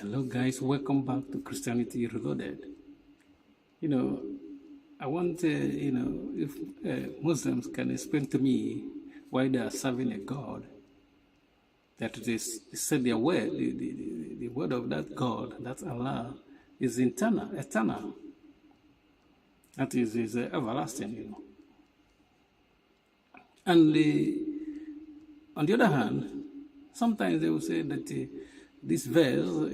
Hello, guys. Welcome back to Christianity Reloaded. I want, if Muslims can explain to me why they are serving a God, that they said their word, the word of that God, that Allah, is eternal. That is everlasting, And on the other hand, sometimes they will say that this verse,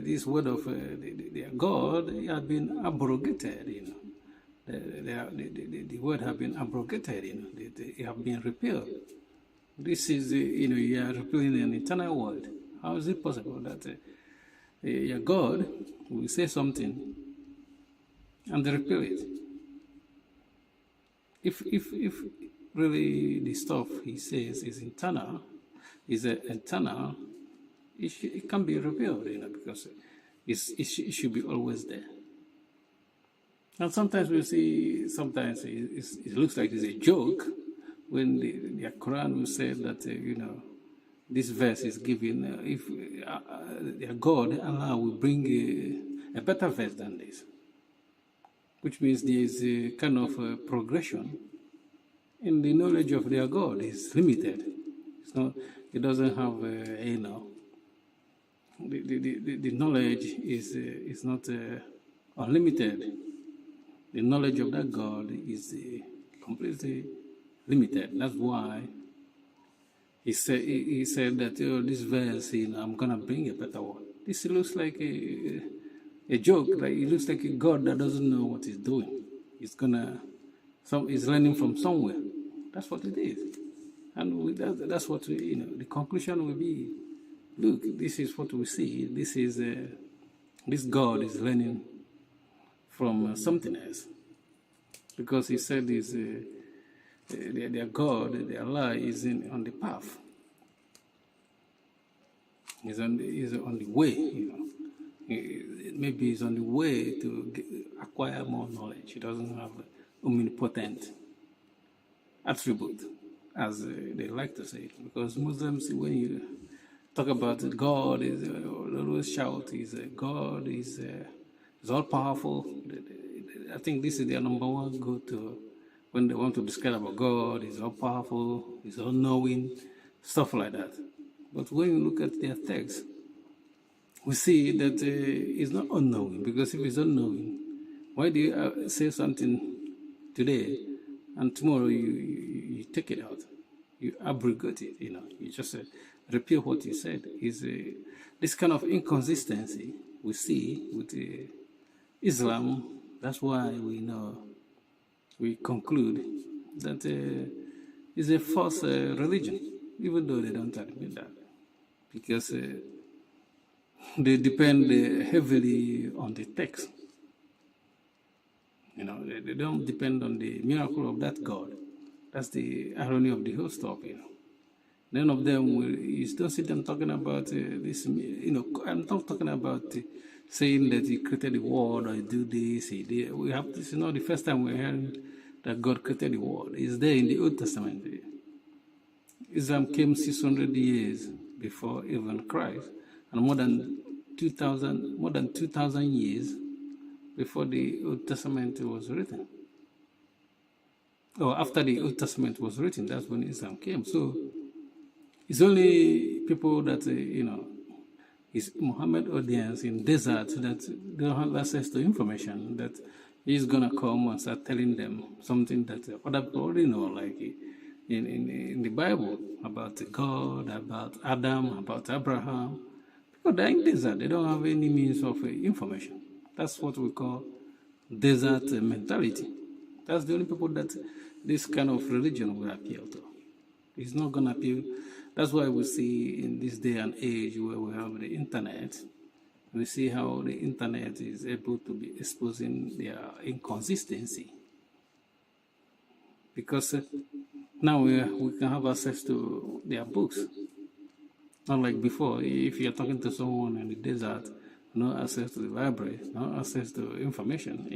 this word of their God, has been abrogated, The word have been abrogated, they have been repealed. This is, you are repealing an eternal word. How is it possible that your God will say something and they repeal it? If really the stuff he says is eternal, it can be revealed, because it should be always there. And sometimes we see, it looks like it's a joke when the Koran will say that, this verse is given, if their God, Allah, will bring a better verse than this, which means there is a kind of progression in the knowledge of their God. Is limited. It's not. It doesn't have, the knowledge is not unlimited. The knowledge of that God is completely limited. That's why he said that this verse, I'm gonna bring a better one. This looks like a joke. Like it looks like a God that doesn't know what he's doing. He's learning from somewhere. That's what it is, and that's what the conclusion will be. Look, this is what we see. This God is learning from something else, because he said their God, their Allah, is on the path. Is on the way. Maybe he's on the way to acquire more knowledge. He doesn't have omnipotent attribute, as they like to say it. Because Muslims, when you talk about God, they always shout, God is all powerful. I think this is their number one go-to when they want to describe about God. He's all powerful, he's all knowing, stuff like that. But when you look at their text, we see that he's not unknowing, because if he's unknowing, why do you say something today and tomorrow you take it out? You abrogate it, you just repeat what you said. Is this kind of inconsistency we see with Islam. That's why we conclude that it's a false religion, even though they don't admit that, because they depend heavily on the text. They don't depend on the miracle of that God. That's the irony of the whole stuff. None of them you don't see them talking about this. I'm not talking about saying that he created the world or he do this. This is not the first time we're hearing that God created the world. It's there in the Old Testament. Islam came 600 years before even Christ, and more than 2,000 years before the Old Testament was written. Or after the Old Testament was written, that's when Islam came. So it's only people that, is Muhammad audience in desert that don't have access to information, that he's going to come and start telling them something that other people already know, like in the Bible, about God, about Adam, about Abraham. People they're in desert, they don't have any means of information. That's what we call desert mentality. That's the only people that this kind of religion will appeal to. It's not going to appeal. That's why we see in this day and age where we have the internet, we see how the internet is able to be exposing their inconsistency. Because now we can have access to their books. Not like before. If you're talking to someone in the desert, no access to the library, no access to information,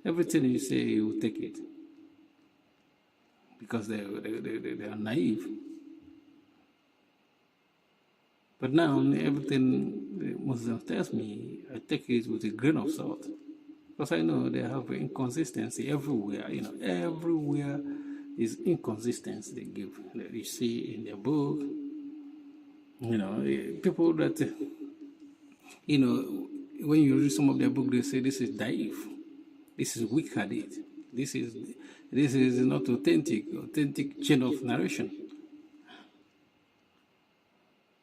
everything you say, you will take it. Because they are naive. But now everything the Muslims tells me, I take it with a grain of salt. Because I know they have inconsistency everywhere. Everywhere is inconsistency they give. You see in their book, people that, when you read some of their book, they say this is daif, this is weak hadith, this is not authentic chain of narration.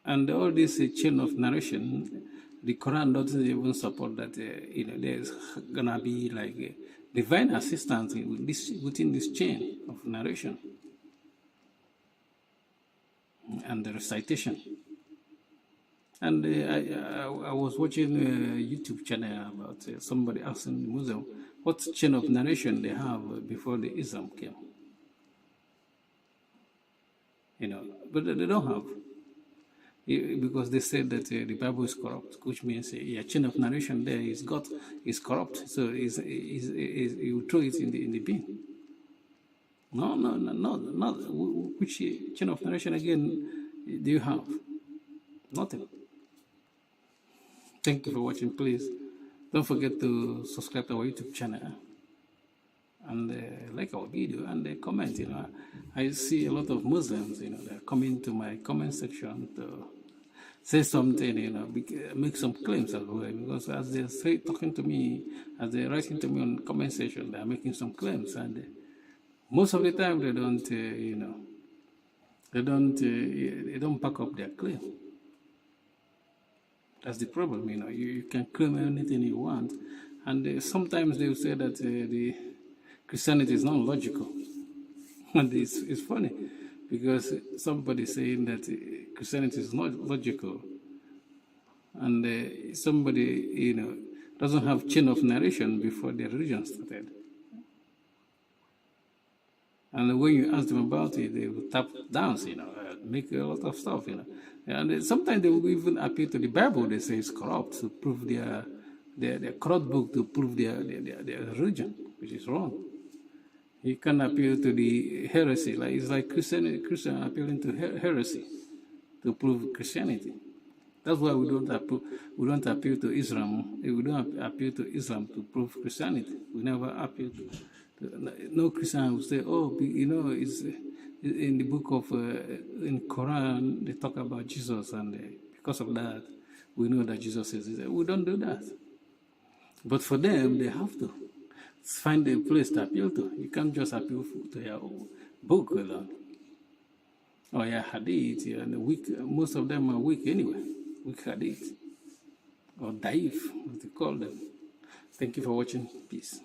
And all this chain of narration, the Quran doesn't even support that. There's gonna be like divine assistance within this chain of narration and the recitation. And I was watching a YouTube channel about somebody asking the Muslim what chain of narration they have before the Islam came. But they don't have. Because they said that the Bible is corrupt, which means a chain of narration there is corrupt, so you throw it in the bin. No, not which chain of narration again do you have? Nothing. Thank you for watching. Please don't forget to subscribe to our YouTube channel and like our video and comment. I see a lot of Muslims, they're coming to my comment section to say something, make some claims as well. Because as they're talking to me, as they're writing to me on comment section, they're making some claims, and most of the time they don't back up their claim. That's the problem. You can claim anything you want, and sometimes they will say that the Christianity is not logical. And it's funny, because somebody saying that Christianity is not logical, and somebody, doesn't have chain of narration before their religion started. And when you ask them about it, they will tap dance, make a lot of stuff, And sometimes they will even appeal to the Bible. They say it's corrupt to prove their corrupt book to prove their religion, which is wrong. You can appeal to the heresy, it's like Christian appealing to heresy to prove Christianity. That's why we don't appeal to Islam. We don't appeal to Islam to prove Christianity. We never appeal to. No Christian will say, it's in the book of in Koran they talk about Jesus, and because of that we know that Jesus is. We don't do that. But for them, they have to find a place to appeal to. You can't just appeal to your own book alone. Or your hadith, and weak. Most of them are weak anyway. Weak hadith. Or daif, as they call them. Thank you for watching. Peace.